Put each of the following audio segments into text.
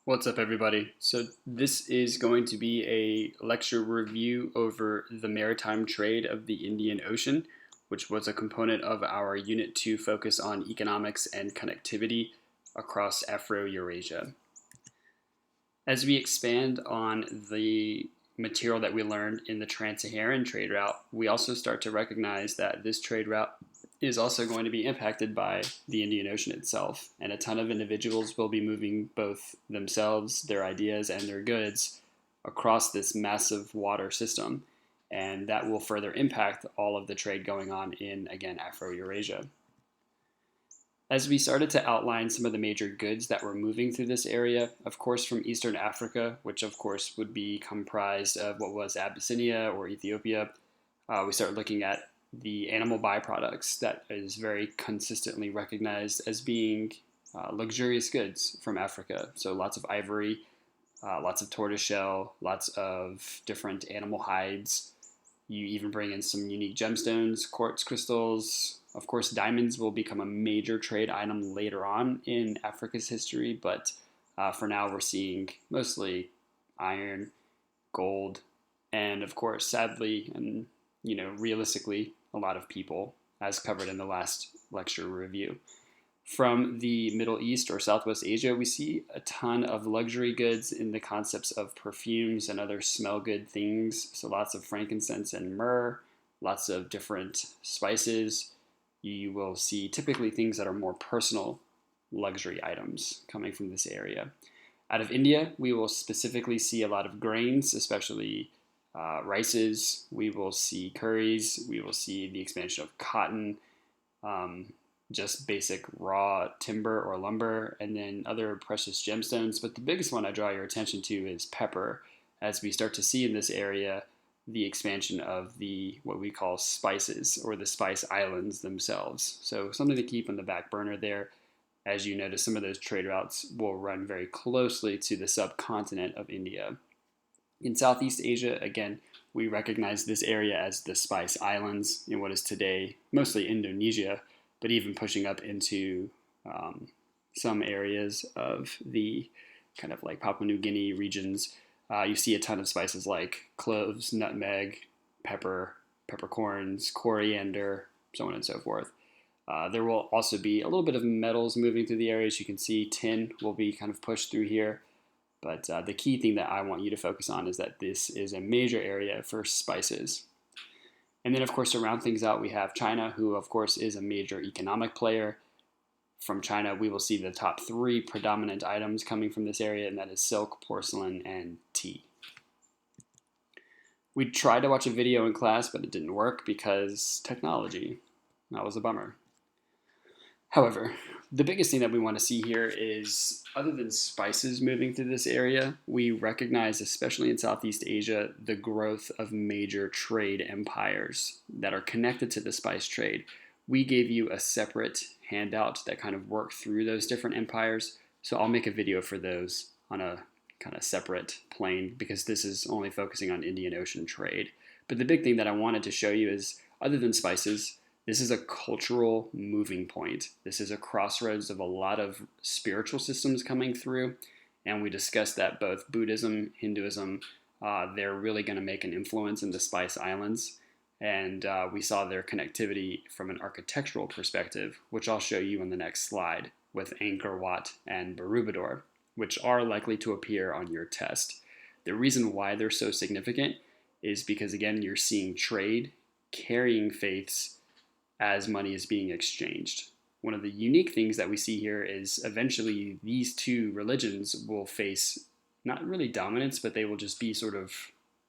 What's up, everybody? So, this is going to be a lecture review over the maritime trade of the Indian Ocean, which was a component of our Unit 2 focus on economics and connectivity across Afro-Eurasia. As we expand on the material that we learned in the Trans-Saharan trade route, we also start to recognize that this trade route is also going to be impacted by the Indian Ocean itself, and a ton of individuals will be moving both themselves, their ideas, and their goods across this massive water system, and that will further impact all of the trade going on in, again, Afro-Eurasia. As we started to outline some of the major goods that were moving through this area, of course from Eastern Africa, which of course would be comprised of what was Abyssinia or Ethiopia, we start looking at the animal byproducts that is very consistently recognized as being luxurious goods from Africa. So lots of ivory, lots of tortoiseshell, lots of different animal hides. You even bring in some unique gemstones, quartz crystals. Of course, diamonds will become a major trade item later on in Africa's history, but for now we're seeing mostly iron, gold, and of course, sadly and realistically, a lot of people, as covered in the last lecture review. From the Middle East or Southwest Asia, we see a ton of luxury goods in the concepts of perfumes and other smell good things. So lots of frankincense and myrrh, lots of different spices. You will see typically things that are more personal luxury items coming from this area. Out of India, we will specifically see a lot of grains, especially rices. We will see curries. We will see the expansion of cotton, just basic raw timber or lumber, and then other precious gemstones. But the biggest one I draw your attention to is pepper, as we start to see in this area the expansion of the what we call spices or the spice islands themselves. So something to keep on the back burner there. As you notice, some of those trade routes will run very closely to the subcontinent of India. In Southeast Asia, again, we recognize this area as the Spice Islands in what is today mostly Indonesia, but even pushing up into some areas of the kind of like Papua New Guinea regions. You see a ton of spices like cloves, nutmeg, pepper, peppercorns, coriander, so on and so forth. There will also be a little bit of metals moving through the areas. You can see tin will be kind of pushed through here. But the key thing that I want you to focus on is that this is a major area for spices. And then, of course, to round things out, we have China, who, of course, is a major economic player. From China, we will see the top three predominant items coming from this area, and that is silk, porcelain, and tea. We tried to watch a video in class, but it didn't work because technology. That was a bummer. However, the biggest thing that we want to see here is, other than spices moving through this area, we recognize, especially in Southeast Asia, the growth of major trade empires that are connected to the spice trade. We gave you a separate handout that kind of worked through those different empires, so I'll make a video for those on a kind of separate plane because this is only focusing on Indian Ocean trade. But the big thing that I wanted to show you is, other than spices, this is a cultural moving point. This is a crossroads of a lot of spiritual systems coming through. And we discussed that both Buddhism, Hinduism, they're really going to make an influence in the Spice Islands. And we saw their connectivity from an architectural perspective, which I'll show you in the next slide, with Angkor Wat and Borobudur, which are likely to appear on your test. The reason why they're so significant is because, again, you're seeing trade carrying faiths as money is being exchanged. One of the unique things that we see here is eventually these two religions will face not really dominance, but they will just be sort of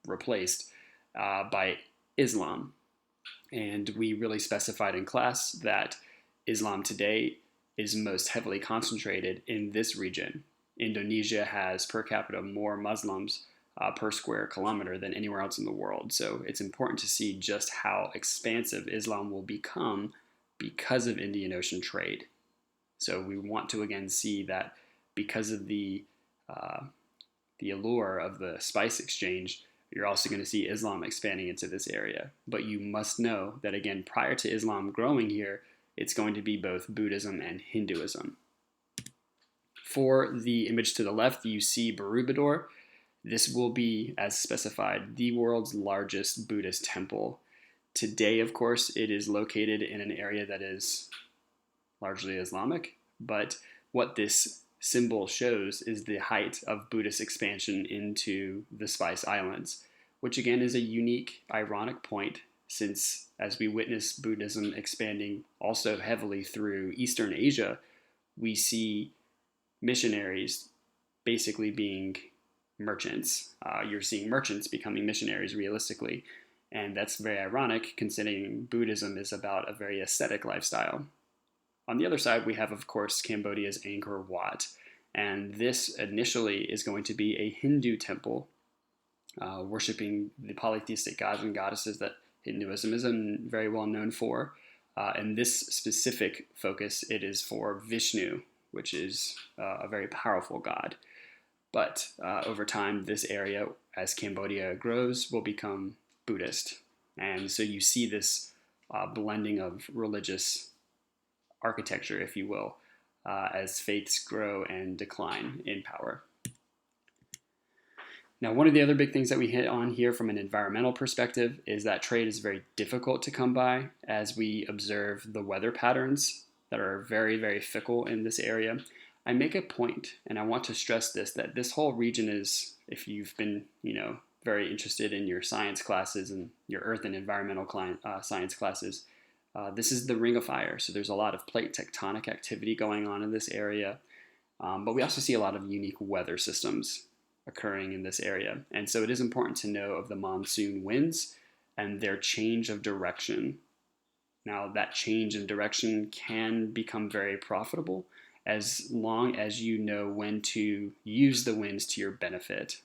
replaced by Islam. And we really specified in class that Islam today is most heavily concentrated in this region. Indonesia has per capita more Muslims per square kilometer than anywhere else in the world. So it's important to see just how expansive Islam will become because of Indian Ocean trade. So we want to again see that because of the allure of the spice exchange, you're also going to see Islam expanding into this area. But you must know that, again, prior to Islam growing here, it's going to be both Buddhism and Hinduism. For the image to the left, you see Borobudur. This will be, as specified, the world's largest Buddhist temple. Today, of course, it is located in an area that is largely Islamic, but what this symbol shows is the height of Buddhist expansion into the Spice Islands, which again is a unique, ironic point since as we witness Buddhism expanding also heavily through Eastern Asia, we see missionaries basically being merchants. You're seeing merchants becoming missionaries realistically, and that's very ironic considering Buddhism is about a very ascetic lifestyle. On the other side, we have, of course, Cambodia's Angkor Wat, and this initially is going to be a Hindu temple, worshiping the polytheistic gods and goddesses that Hinduism is very well known for. And this specific focus, it is for Vishnu, which is a very powerful god. But over time, this area, as Cambodia grows, will become Buddhist. And so you see this blending of religious architecture, if you will, as faiths grow and decline in power. Now, one of the other big things that we hit on here from an environmental perspective is that trade is very difficult to come by as we observe the weather patterns that are very, very fickle in this area. I make a point, and I want to stress this, that this whole region is, if you've been, very interested in your science classes and your earth and environmental science classes, this is the Ring of Fire. So there's a lot of plate tectonic activity going on in this area, but we also see a lot of unique weather systems occurring in this area. And so it is important to know of the monsoon winds and their change of direction. Now, that change in direction can become very profitable as long as you know when to use the winds to your benefit.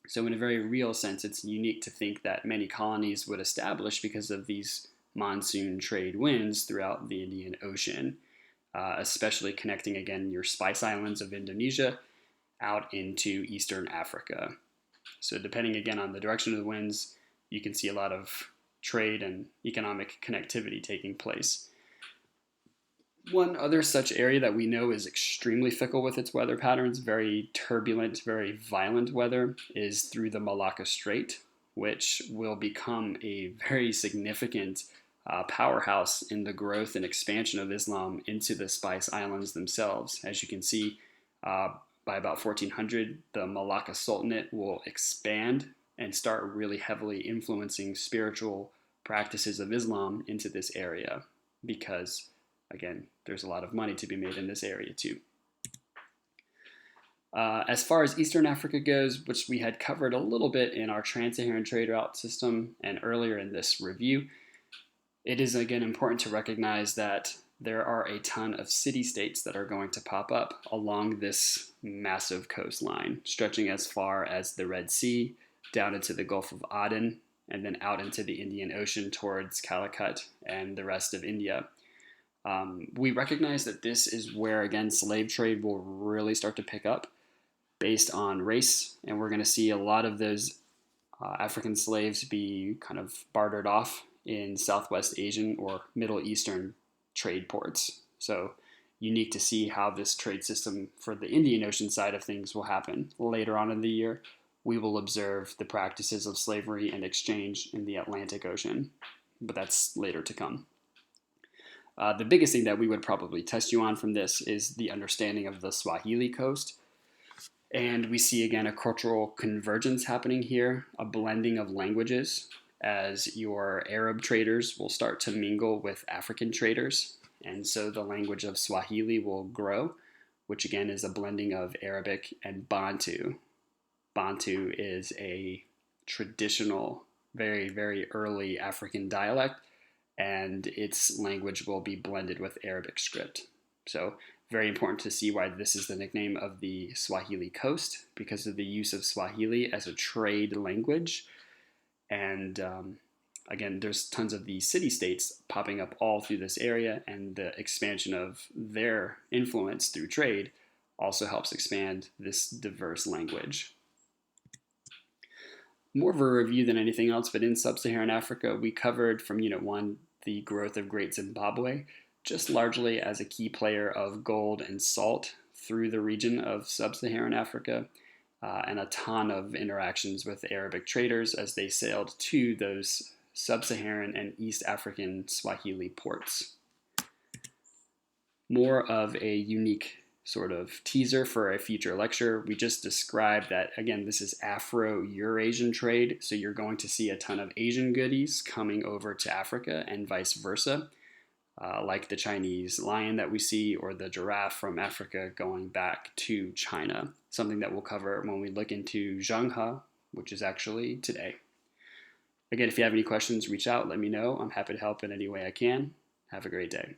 So in a very real sense, it's unique to think that many colonies would establish because of these monsoon trade winds throughout the Indian Ocean, especially connecting, again, your Spice Islands of Indonesia out into Eastern Africa. So depending, again, on the direction of the winds, you can see a lot of trade and economic connectivity taking place. One other such area that we know is extremely fickle with its weather patterns, very turbulent, very violent weather, is through the Malacca Strait, which will become a very significant powerhouse in the growth and expansion of Islam into the Spice Islands themselves. As you can see, by about 1400, the Malacca Sultanate will expand and start really heavily influencing spiritual practices of Islam into this area because, again, there's a lot of money to be made in this area too. As far as Eastern Africa goes, which we had covered a little bit in our trans-Saharan trade route system and earlier in this review, it is again important to recognize that there are a ton of city-states that are going to pop up along this massive coastline, stretching as far as the Red Sea, down into the Gulf of Aden, and then out into the Indian Ocean towards Calicut and the rest of India. We recognize that this is where, again, slave trade will really start to pick up based on race, and we're going to see a lot of those African slaves be kind of bartered off in Southwest Asian or Middle Eastern trade ports. So unique to see how this trade system for the Indian Ocean side of things will happen. Later on in the year, we will observe the practices of slavery and exchange in the Atlantic Ocean, but that's later to come. The biggest thing that we would probably test you on from this is the understanding of the Swahili coast. And we see, again, a cultural convergence happening here, a blending of languages, as your Arab traders will start to mingle with African traders. And so the language of Swahili will grow, which again is a blending of Arabic and Bantu. Bantu is a traditional, very, very early African dialect, and its language will be blended with Arabic script. So very important to see why this is the nickname of the Swahili coast, because of the use of Swahili as a trade language. And again, there's tons of these city-states popping up all through this area, and the expansion of their influence through trade also helps expand this diverse language. More of a review than anything else, but in Sub-Saharan Africa, we covered from Unit 1 the growth of Great Zimbabwe, just largely as a key player of gold and salt through the region of sub-Saharan Africa, and a ton of interactions with Arabic traders as they sailed to those sub-Saharan and East African Swahili ports. More of a unique sort of teaser for a future lecture. We just described that, again, this is Afro-Eurasian trade, so you're going to see a ton of Asian goodies coming over to Africa and vice versa, like the Chinese lion that we see or the giraffe from Africa going back to China, something that we'll cover when we look into Zhanghe, which is actually today. Again, if you have any questions, reach out, let me know. I'm happy to help in any way I can. Have a great day.